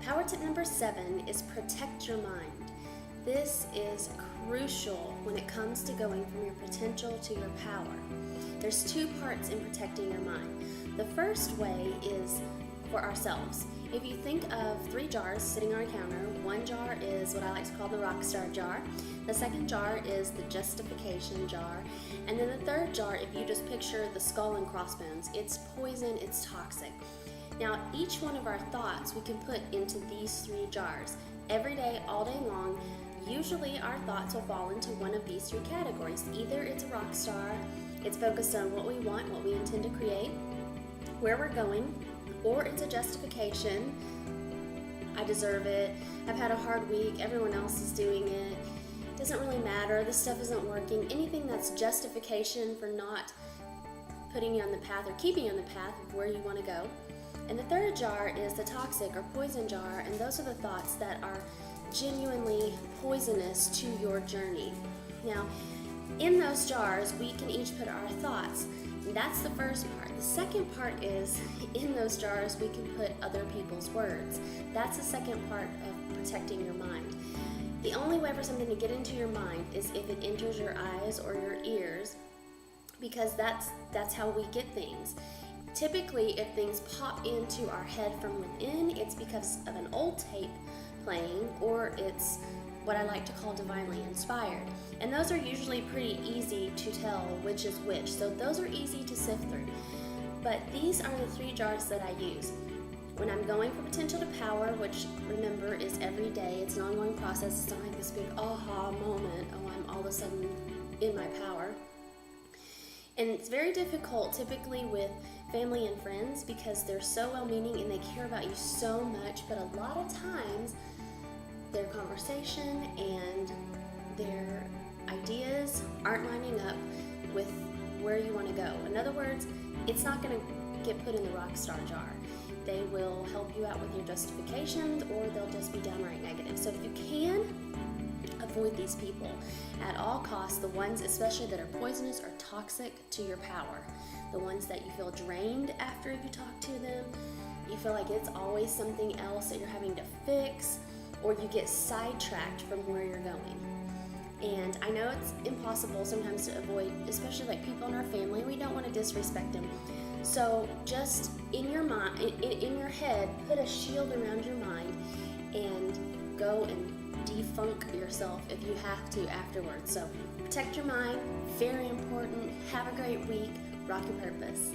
Power tip number 7 is protect your mind. This is crucial when it comes to going from your potential to your power. There's 2 parts in protecting your mind. The first way is for ourselves. If you think of 3 jars sitting on a counter, one jar is what I like to call the rock star jar. The second jar is the justification jar. And then the third jar, if you just picture the skull and crossbones, it's poison, it's toxic. Now, each one of our thoughts we can put into these 3 jars. Every day, all day long, usually our thoughts will fall into one of these 3 categories. Either it's a rock star, it's focused on what we want, what we intend to create, where we're going, or it's a justification. I deserve it. I've had a hard week. Everyone else is doing it. It doesn't really matter. This stuff isn't working. Anything that's justification for not putting you on the path or keeping you on the path of where you want to go. And the third jar is the toxic or poison jar, and those are the thoughts that are genuinely poisonous to your journey. Now, in those jars, we can each put our thoughts. That's the first part. The second part is, in those jars, we can put other people's words. That's the second part of protecting your mind. The only way for something to get into your mind is if it enters your eyes or your ears, because that's how we get things. Typically, if things pop into our head from within, it's because of an old tape playing, or it's what I like to call divinely inspired. And those are usually pretty easy to tell which is which, so those are easy to sift through. But these are the 3 jars that I use. When I'm going from potential to power, which remember is every day, it's an ongoing process, it's not like this big aha moment, oh, I'm all of a sudden in my power. And it's very difficult typically with family and friends because they're so well-meaning and they care about you so much, but a lot of times their conversation and their ideas aren't lining up with where you want to go. In other words, it's not going to get put in the rock star jar. They will help you out with your justifications, or they'll just be downright negative. So if you can, avoid these people at all costs, the ones especially that are poisonous or toxic to your power, the ones that you feel drained after you talk to them, you feel like it's always something else that you're having to fix, or you get sidetracked from where you're going. And I know it's impossible sometimes to avoid, especially like people in our family. We don't want to disrespect them. So just in your mind, in your head, put a shield around your mind and go and defunk yourself if you have to afterwards. So protect your mind, very important. Have a great week. Rock your purpose.